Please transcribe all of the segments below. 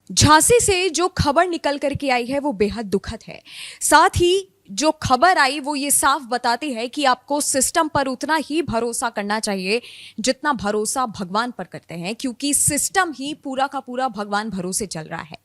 झांसी से जो खबर निकल करके आई है वो बेहद दुखद है। साथ ही जो खबर आई वो ये साफ बताती है कि आपको सिस्टम पर उतना ही भरोसा करना चाहिए जितना भरोसा भगवान पर करते हैं, क्योंकि सिस्टम ही पूरा का पूरा भगवान भरोसे चल रहा है।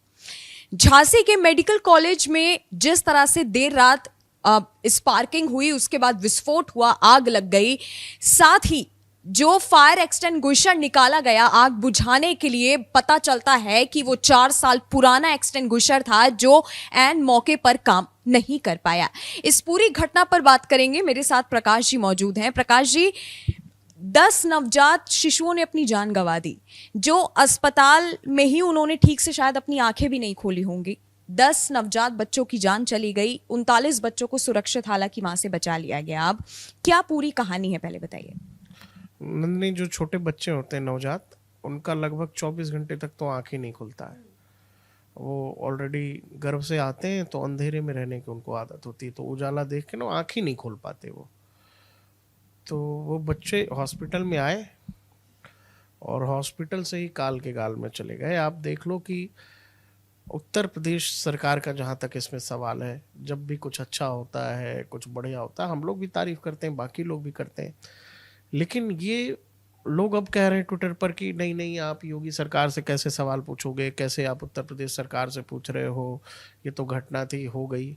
झांसी के मेडिकल कॉलेज में जिस तरह से देर रात स्पार्किंग हुई, उसके बाद विस्फोट हुआ, आग लग गई, साथ ही जो फायर एक्सटिंग्विशर निकाला गया आग बुझाने के लिए, पता चलता है कि वो 4 साल पुराना एक्सटिंग्विशर था जो एन मौके पर काम नहीं कर पाया। इस पूरी घटना पर बात करेंगे। मेरे साथ प्रकाश जी मौजूद हैं। प्रकाश जी, 10 नवजात शिशुओं ने अपनी जान गंवा दी, जो अस्पताल में ही उन्होंने ठीक से शायद अपनी आंखें भी नहीं खोली होंगी। 10 नवजात बच्चों की जान चली गई, 39 बच्चों को सुरक्षित हालांकि मां से बचा लिया गया। अब क्या पूरी कहानी है, पहले बताइए। नंदनी, जो छोटे बच्चे होते हैं नवजात, उनका लगभग 24 घंटे तक तो आँख ही नहीं खुलता है। वो ऑलरेडी गर्भ से आते हैं तो अंधेरे में रहने की उनको आदत होती है, तो उजाला देख के ना आँख ही नहीं खोल पाते वो। तो वो बच्चे हॉस्पिटल में आए और हॉस्पिटल से ही काल के गाल में चले गए। आप देख लो कि उत्तर प्रदेश सरकार का जहाँ तक इसमें सवाल है, जब भी कुछ अच्छा होता है, कुछ बढ़िया होता है, हम लोग भी तारीफ करते हैं, बाकी लोग भी करते हैं। लेकिन ये लोग अब कह रहे हैं ट्विटर पर कि नहीं नहीं, आप योगी सरकार से कैसे सवाल पूछोगे, कैसे आप उत्तर प्रदेश सरकार से पूछ रहे हो, ये तो घटना थी, हो गई।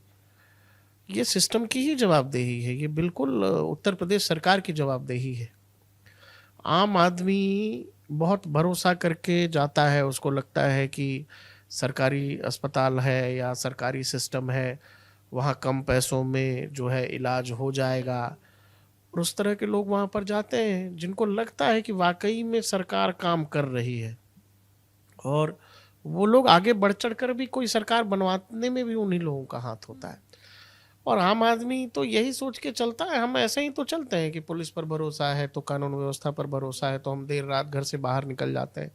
ये सिस्टम की ही जवाबदेही है, ये बिल्कुल उत्तर प्रदेश सरकार की जवाबदेही है। आम आदमी बहुत भरोसा करके जाता है, उसको लगता है कि सरकारी अस्पताल है या सरकारी सिस्टम है, वहाँ कम पैसों में जो है इलाज हो जाएगा। और उस तरह के लोग वहाँ पर जाते हैं जिनको लगता है कि वाकई में सरकार काम कर रही है, और वो लोग आगे बढ़ चढ़ कर भी कोई सरकार बनवाने में भी उन्हीं लोगों का हाथ होता है। और आम आदमी तो यही सोच के चलता है, हम ऐसे ही तो चलते हैं कि पुलिस पर भरोसा है तो कानून व्यवस्था पर भरोसा है, तो हम देर रात घर से बाहर निकल जाते हैं।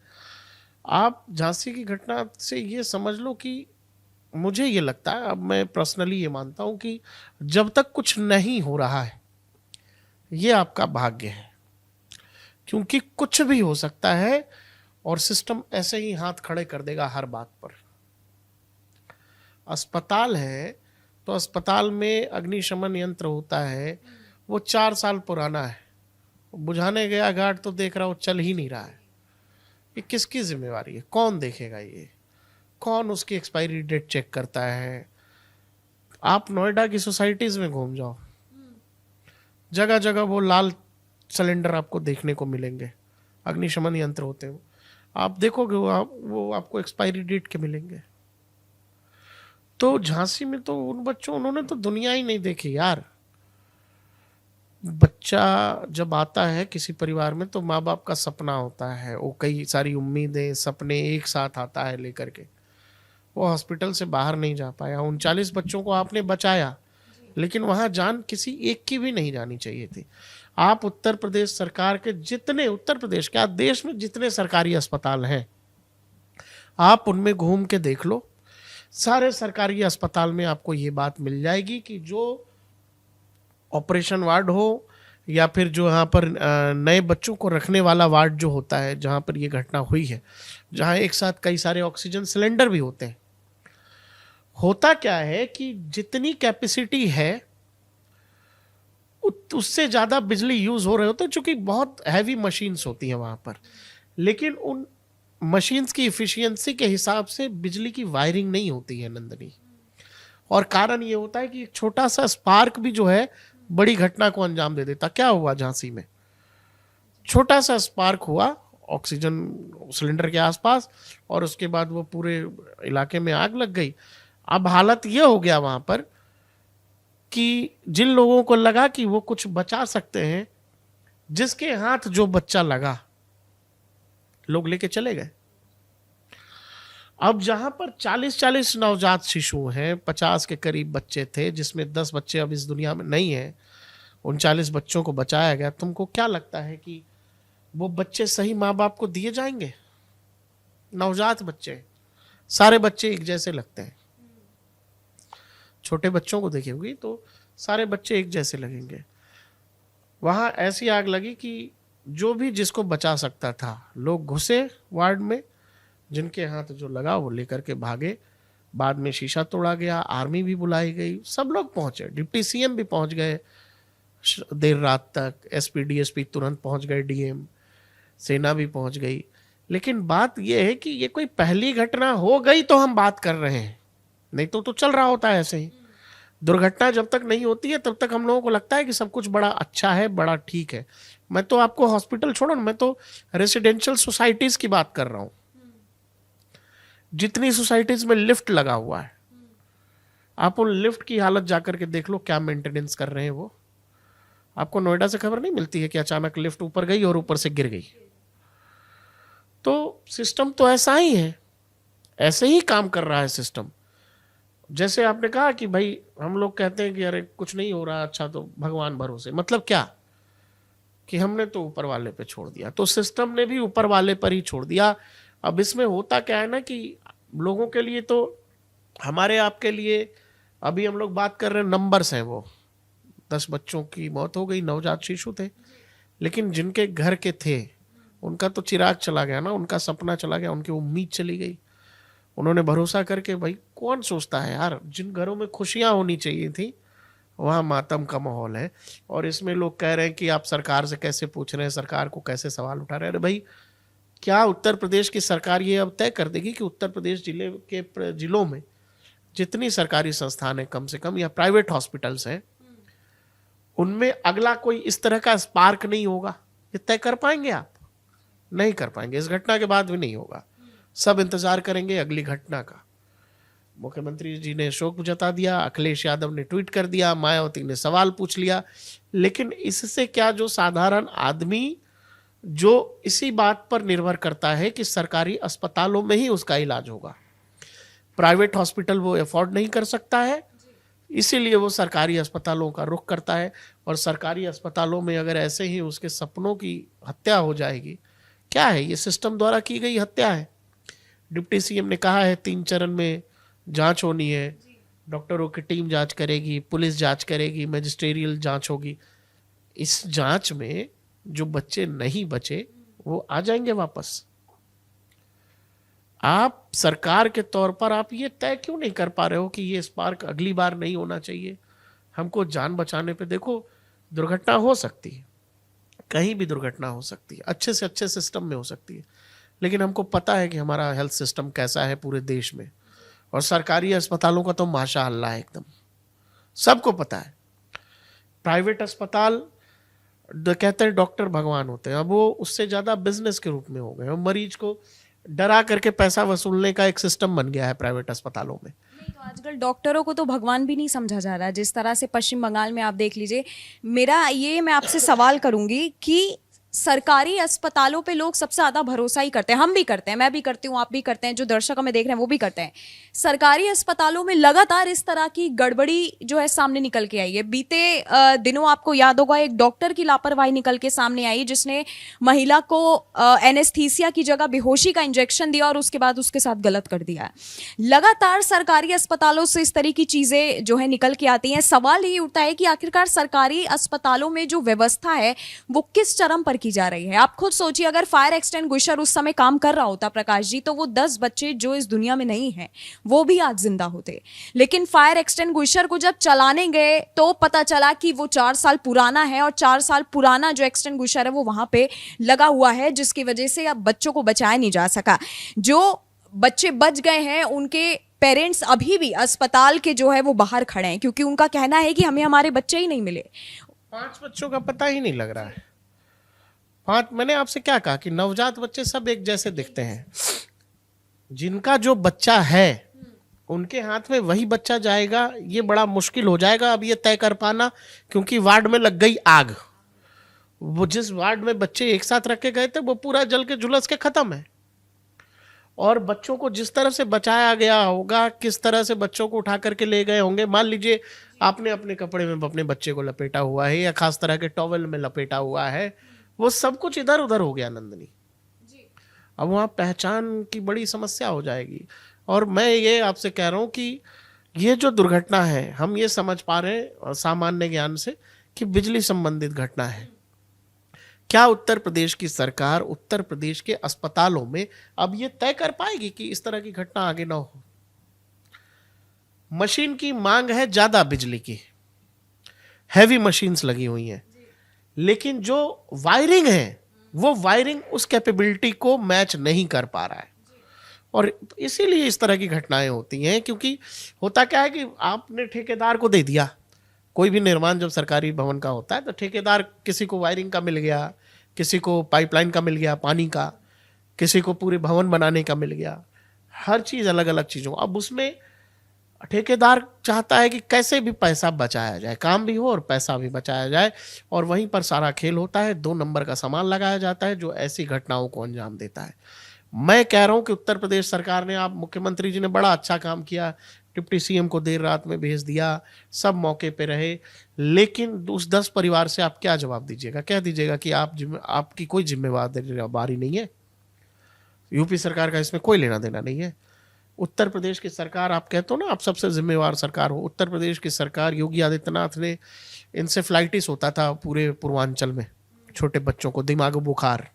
आप झांसी की घटना से ये समझ लो कि मुझे ये लगता है, अब मैं पर्सनली ये मानता हूँ कि जब तक कुछ नहीं हो रहा है, ये आपका भाग्य है, क्योंकि कुछ भी हो सकता है और सिस्टम ऐसे ही हाथ खड़े कर देगा हर बात पर। अस्पताल है तो अस्पताल में अग्निशमन यंत्र होता है, वो 4 साल पुराना है, बुझाने गया घाट तो देख रहा हो चल ही नहीं रहा है। ये किसकी जिम्मेवारी है? कौन देखेगा? ये कौन उसकी एक्सपायरी डेट चेक करता है? आप नोएडा की सोसाइटीज में घूम जाओ, जगह जगह वो लाल सिलेंडर आपको देखने को मिलेंगे, अग्निशमन यंत्र होते हैं। आप देखोगे वो आपको एक्सपायरी डेट के मिलेंगे। तो झांसी में तो उन बच्चों, उन्होंने तो दुनिया ही नहीं देखी यार। बच्चा जब आता है किसी परिवार में तो माँ बाप का सपना होता है, वो कई सारी उम्मीदें, सपने एक साथ आता है लेकर के। वो हॉस्पिटल से बाहर नहीं जा पाया, 39 बच्चों को आपने बचाया, लेकिन वहां जान किसी एक की भी नहीं जानी चाहिए थी। आप उत्तर प्रदेश सरकार के जितने, उत्तर प्रदेश क्या देश में जितने सरकारी अस्पताल हैं, आप उनमें घूम के देख लो। सारे सरकारी अस्पताल में आपको ये बात मिल जाएगी कि जो ऑपरेशन वार्ड हो या फिर जो यहाँ पर नए बच्चों को रखने वाला वार्ड जो होता है, जहाँ पर ये घटना हुई है, जहाँ एक साथ कई सारे ऑक्सीजन सिलेंडर भी होते हैं, होता क्या है कि जितनी कैपेसिटी है उससे ज़्यादा बिजली यूज़ हो रहे होते हैं, चूँकि बहुत हैवी मशीन्स होती हैं वहाँ पर। लेकिन उन मशीन्स की इफ़िशियंसी के हिसाब से बिजली की वायरिंग नहीं होती है नंदनी। और कारण ये होता है कि एक छोटा सा स्पार्क भी जो है बड़ी घटना को अंजाम दे देता। क्या हुआ झांसी में? छोटा सा स्पार्क हुआ ऑक्सीजन सिलेंडर के आसपास, और उसके बाद वो पूरे इलाके में आग लग गई। अब हालत ये हो गया वहाँ पर कि जिन लोगों को लगा कि वो कुछ बचा सकते हैं, जिसके हाथ जो बच्चा लगा, लोग लेके चले गए। अब जहां पर 40-40 नवजात शिशु हैं, 50 के करीब बच्चे थे, जिसमें 10 बच्चे अब इस दुनिया में नहीं हैं, 39 बच्चों को बचाया गया। तुमको क्या लगता है कि वो बच्चे सही माँ बाप को दिए जाएंगे? नवजात बच्चे, सारे बच्चे एक जैसे लगते हैं। छोटे बच्चों को देखोगी तो सारे बच्चे एक जैसे लगेंगे। वहां ऐसी आग लगी कि जो भी जिसको बचा सकता था, लोग घुसे वार्ड में, जिनके हाथ जो लगा वो लेकर के भागे। बाद में शीशा तोड़ा गया, आर्मी भी बुलाई गई, सब लोग पहुंचे, डिप्टी सीएम भी पहुंच गए देर रात तक, एसपी डीएसपी तुरंत पहुंच गए, डीएम, सेना भी पहुंच गई। लेकिन बात यह है कि ये कोई पहली घटना हो गई तो हम बात कर रहे हैं, नहीं तो चल रहा होता है ऐसे ही। दुर्घटना जब तक नहीं होती है तब तक हम लोगों को लगता है कि सब कुछ बड़ा अच्छा है, बड़ा ठीक है। मैं तो आपको हॉस्पिटल छोड़ो ना, मैं तो रेसिडेंशियल सोसाइटीज की बात कर रहा हूं। जितनी सोसाइटीज में लिफ्ट लगा हुआ है, आप उन लिफ्ट की हालत जाकर के देख लो, क्या मेंटेनेंस कर रहे हैं वो। आपको नोएडा से खबर नहीं मिलती है कि अचानक लिफ्ट ऊपर गई और ऊपर से गिर गई। तो सिस्टम तो ऐसा ही है, ऐसे ही काम कर रहा है सिस्टम। जैसे आपने कहा कि भाई हम लोग कहते हैं कि अरे कुछ नहीं हो रहा, अच्छा तो भगवान भरोसे, मतलब क्या कि हमने तो ऊपर वाले पे छोड़ दिया, तो सिस्टम ने भी ऊपर वाले पर ही छोड़ दिया। अब इसमें होता क्या है ना कि लोगों के लिए तो, हमारे आपके लिए अभी हम लोग बात कर रहे हैं, नंबर्स हैं वो, 10 बच्चों की मौत हो गई, नवजात शिशु थे, लेकिन जिनके घर के थे उनका तो चिराग चला गया ना, उनका सपना चला गया, उनकी उम्मीद चली गई। उन्होंने भरोसा करके, भाई कौन सोचता है यार, जिन घरों में खुशियां होनी चाहिए थी वहां मातम का माहौल है। और इसमें लोग कह रहे हैं कि आप सरकार से कैसे पूछ रहे हैं, सरकार को कैसे सवाल उठा रहे हैं। अरे भाई, क्या उत्तर प्रदेश की सरकार ये अब तय कर देगी कि उत्तर प्रदेश जिलों में जितनी सरकारी संस्थान है कम से कम, या प्राइवेट हॉस्पिटल्स हैं, उनमें अगला कोई इस तरह का स्पार्क नहीं होगा? ये तय कर पाएंगे आप? नहीं कर पाएंगे, इस घटना के बाद भी नहीं होगा। सब इंतजार करेंगे अगली घटना का। मुख्यमंत्री जी ने शोक जता दिया, अखिलेश यादव ने ट्वीट कर दिया, मायावती ने सवाल पूछ लिया, लेकिन इससे क्या, जो साधारण आदमी जो इसी बात पर निर्भर करता है कि सरकारी अस्पतालों में ही उसका इलाज होगा, प्राइवेट हॉस्पिटल वो अफोर्ड नहीं कर सकता है, इसीलिए वो सरकारी अस्पतालों का रुख करता है। और सरकारी अस्पतालों में अगर ऐसे ही उसके सपनों की हत्या हो जाएगी, क्या है ये, सिस्टम द्वारा की गई हत्या है। डिप्टी सीएम ने कहा है 3 चरण में जांच होनी है, डॉक्टरों की टीम जांच करेगी, पुलिस जांच करेगी, मैजिस्ट्रियल जांच होगी। इस जांच में जो बच्चे नहीं बचे वो आ जाएंगे वापस। आप सरकार के तौर पर आप ये तय क्यों नहीं कर पा रहे हो कि ये स्पार्क अगली बार नहीं होना चाहिए? हमको जान बचाने पे, देखो दुर्घटना हो सकती है, कहीं भी दुर्घटना हो सकती है, अच्छे से अच्छे सिस्टम में हो सकती है, लेकिन हमको पता है कि हमारा हेल्थ सिस्टम कैसा है पूरे देश में, और सरकारी अस्पतालों का तो माशाअल्लाह है एकदम, सबको पता है। प्राइवेट अस्पताल कहते हैं डॉक्टर भगवान होते हैं, अब वो उससे ज्यादा बिजनेस के रूप में हो गए, मरीज को डरा करके पैसा वसूलने का एक सिस्टम बन गया है प्राइवेट अस्पतालों में। नहीं, तो आजकल डॉक्टरों को तो भगवान भी नहीं समझा जा रहा। जिस तरह से पश्चिम बंगाल में आप देख लीजिए, मैं आपसे सवाल करूंगी कि सरकारी अस्पतालों पे लोग सबसे ज्यादा भरोसा ही करते हैं, हम भी करते हैं, मैं भी करती हूँ, आप भी करते हैं, जो दर्शक हमें देख रहे हैं वो भी करते हैं। सरकारी अस्पतालों में लगातार इस तरह की गड़बड़ी जो है सामने निकल के आई है। बीते दिनों आपको याद होगा, एक डॉक्टर की लापरवाही निकल के सामने आई, जिसने महिला को एनेस्थीसिया की जगह बेहोशी का इंजेक्शन दिया और उसके बाद उसके साथ गलत कर दिया। लगातार सरकारी अस्पतालों से इस तरह की चीजें जो है निकल के आती हैं। सवाल ये उठता है कि आखिरकार सरकारी अस्पतालों में जो व्यवस्था है वो किस चरम पर की जा रही है। आप खुद सोचिए, अगर फायर एक्सटिंग्विशर उस समय काम कर रहा होता प्रकाश जी, तो वो 10 बच्चे जो इस दुनिया में नहीं हैं वो भी आज जिंदा होते। लेकिन फायर एक्सटिंग्विशर को जब चलाने गए तो पता चला कि वो 4 साल पुराना है, और 4 साल पुराना जो एक्सटिंग्विशर है वो वहां पे लगा हुआ है, जिसकी वजह से अब बच्चों को बचाया नहीं जा सका। जो बच्चे बच गए हैं उनके पेरेंट्स अभी भी अस्पताल के जो है वो बाहर खड़े हैं, क्योंकि उनका कहना है कि हमें हमारे बच्चे ही नहीं मिले। 5 बच्चों का पता ही नहीं लग रहा है। 5, मैंने आपसे क्या कहा कि नवजात बच्चे सब एक जैसे दिखते हैं। जिनका जो बच्चा है उनके हाथ में वही बच्चा जाएगा, ये बड़ा मुश्किल हो जाएगा अब ये तय कर पाना, क्योंकि वार्ड में लग गई आग। वो जिस वार्ड में बच्चे एक साथ रखे गए थे वो पूरा जल के झुलस के खत्म है। और बच्चों को जिस तरह से बचाया गया होगा, किस तरह से बच्चों को उठा करके ले गए होंगे, मान लीजिए आपने अपने कपड़े में अपने बच्चे को लपेटा हुआ है या खास तरह के टॉवल में लपेटा हुआ है, वो सब कुछ इधर उधर हो गया नंदनी। अब वहाँ पहचान की बड़ी समस्या हो जाएगी। और मैं ये आपसे कह रहा हूँ कि ये जो दुर्घटना है, हम ये समझ पा रहे हैं सामान्य ज्ञान से कि बिजली संबंधित घटना है। क्या उत्तर प्रदेश की सरकार उत्तर प्रदेश के अस्पतालों में अब ये तय कर पाएगी कि इस तरह की घटना आगे ना हो? मशीन की मांग है ज्यादा, बिजली की हैवी मशीन्स लगी हुई हैं, लेकिन जो वायरिंग है वो वायरिंग उस कैपेबिलिटी को मैच नहीं कर पा रहा है, और इसीलिए इस तरह की घटनाएं होती हैं। क्योंकि होता क्या है कि आपने ठेकेदार को दे दिया, कोई भी निर्माण जब सरकारी भवन का होता है तो ठेकेदार, किसी को वायरिंग का मिल गया, किसी को पाइपलाइन का मिल गया पानी का, किसी को पूरे भवन बनाने का मिल गया, हर चीज़ अलग अलग चीज़ों। अब उसमें ठेकेदार चाहता है कि कैसे भी पैसा बचाया जाए, काम भी हो और पैसा भी बचाया जाए, और वहीं पर सारा खेल होता है, 2 नंबर का सामान लगाया जाता है जो ऐसी घटनाओं को अंजाम देता है। मैं कह रहा हूं कि उत्तर प्रदेश सरकार ने, आप मुख्यमंत्री जी ने बड़ा अच्छा काम किया, डिप्टी सीएम को देर रात में भेज दिया, सब मौके पे रहे, लेकिन उस 10 परिवार से आप क्या जवाब दीजिएगा? कह दीजिएगा कि आपकी कोई जिम्मेवारी नहीं है, यूपी सरकार का इसमें कोई लेना देना नहीं है। उत्तर प्रदेश की सरकार, आप कहते हो ना आप सबसे जिम्मेवार सरकार हो, उत्तर प्रदेश की सरकार, योगी आदित्यनाथ ने, इंसेफ्लाइटिस होता था पूरे पूर्वांचल में छोटे बच्चों को, दिमाग बुखार,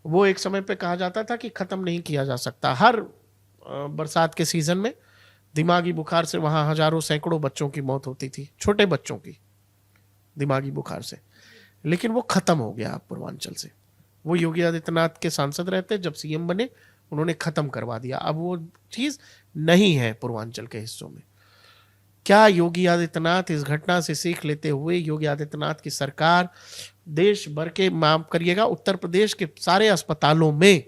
वो एक समय पे कहा जाता था कि खत्म नहीं किया जा सकता। हर बरसात के सीजन में दिमागी बुखार से वहां हजारों सैकड़ों बच्चों की मौत होती थी, छोटे बच्चों की दिमागी बुखार से, लेकिन वो खत्म हो गया पूर्वांचल से। वो योगी आदित्यनाथ के सांसद रहते, जब सीएम बने उन्होंने खत्म करवा दिया, अब वो चीज नहीं है पूर्वांचल के हिस्सों में। क्या योगी आदित्यनाथ इस घटना से सीख लेते हुए, योगी आदित्यनाथ की सरकार देश भर के, माफ करिएगा, उत्तर प्रदेश के सारे अस्पतालों में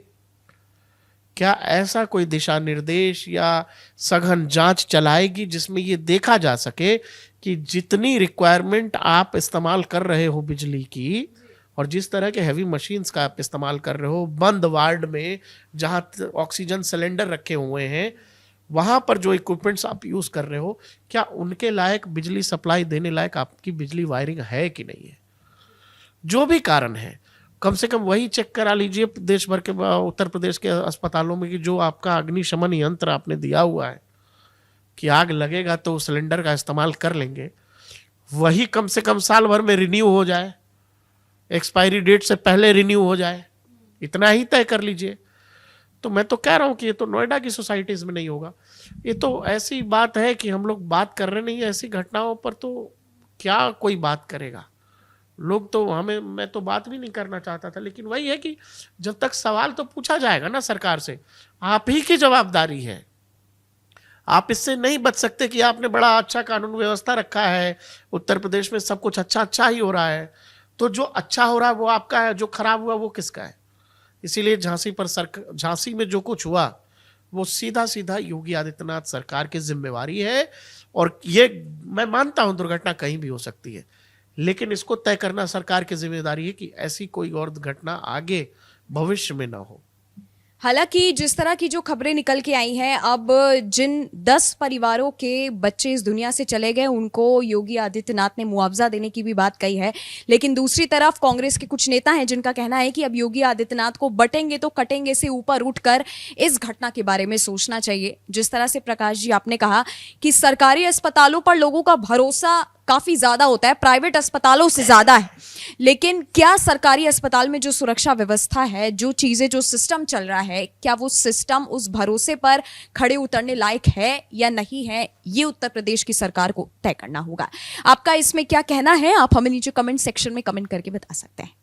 क्या ऐसा कोई दिशा निर्देश या सघन जांच चलाएगी जिसमें ये देखा जा सके कि जितनी रिक्वायरमेंट आप इस्तेमाल कर रहे हो बिजली की, और जिस तरह के हैवी मशीन्स का आप इस्तेमाल कर रहे हो, बंद वार्ड में जहां ऑक्सीजन सिलेंडर रखे हुए हैं, वहां पर जो इक्विपमेंट्स आप यूज कर रहे हो, क्या उनके लायक बिजली सप्लाई देने लायक आपकी बिजली वायरिंग है कि नहीं है? जो भी कारण है, कम से कम वही चेक करा लीजिए देश भर के, उत्तर प्रदेश के अस्पतालों में, कि जो आपका अग्निशमन यंत्र आपने दिया हुआ है कि आग लगेगा तो सिलेंडर का इस्तेमाल कर लेंगे, वही कम से कम साल भर में रिन्यू हो जाए, एक्सपायरी डेट से पहले रिन्यू हो जाए, इतना ही तय कर लीजिए। तो मैं तो कह रहा हूं कि ये तो नोएडा की सोसाइटीज में नहीं होगा। ये तो ऐसी बात है कि हम लोग बात कर रहे नहीं है ऐसी घटनाओं पर, तो क्या कोई बात करेगा? लोग तो, हमें, मैं तो बात भी नहीं करना चाहता था, लेकिन वही है कि जब तक सवाल तो पूछा जाएगा ना सरकार से, आप ही की जवाबदारी है। आप इससे नहीं बच सकते कि आपने बड़ा अच्छा कानून व्यवस्था रखा है, उत्तर प्रदेश में सब कुछ अच्छा ही हो रहा है, तो जो अच्छा हो रहा है वो आपका है, जो खराब हुआ वो किसका है? इसीलिए झांसी में जो कुछ हुआ वो सीधा सीधा योगी आदित्यनाथ सरकार की जिम्मेवारी है। और ये मैं मानता हूं दुर्घटना कहीं भी हो सकती है, लेकिन इसको तय करना सरकार की जिम्मेदारी है कि ऐसी कोई और घटना आगे भविष्य में ना हो। हालांकि जिस तरह की जो खबरें निकल के आई हैं, अब जिन 10 परिवारों के बच्चे इस दुनिया से चले गए उनको योगी आदित्यनाथ ने मुआवजा देने की भी बात कही है, लेकिन दूसरी तरफ कांग्रेस के कुछ नेता हैं जिनका कहना है कि अब योगी आदित्यनाथ को बटेंगे तो कटेंगे से ऊपर उठकर इस घटना के बारे में सोचना चाहिए। जिस तरह से प्रकाश जी आपने कहा कि सरकारी अस्पतालों पर लोगों का भरोसा काफी ज्यादा होता है, प्राइवेट अस्पतालों से ज्यादा है, लेकिन क्या सरकारी अस्पताल में जो सुरक्षा व्यवस्था है, जो चीजें, जो सिस्टम चल रहा है, क्या वो सिस्टम उस भरोसे पर खड़े उतरने लायक है या नहीं है, ये उत्तर प्रदेश की सरकार को तय करना होगा। आपका इसमें क्या कहना है, आप हमें नीचे कमेंट सेक्शन में कमेंट करके बता सकते हैं।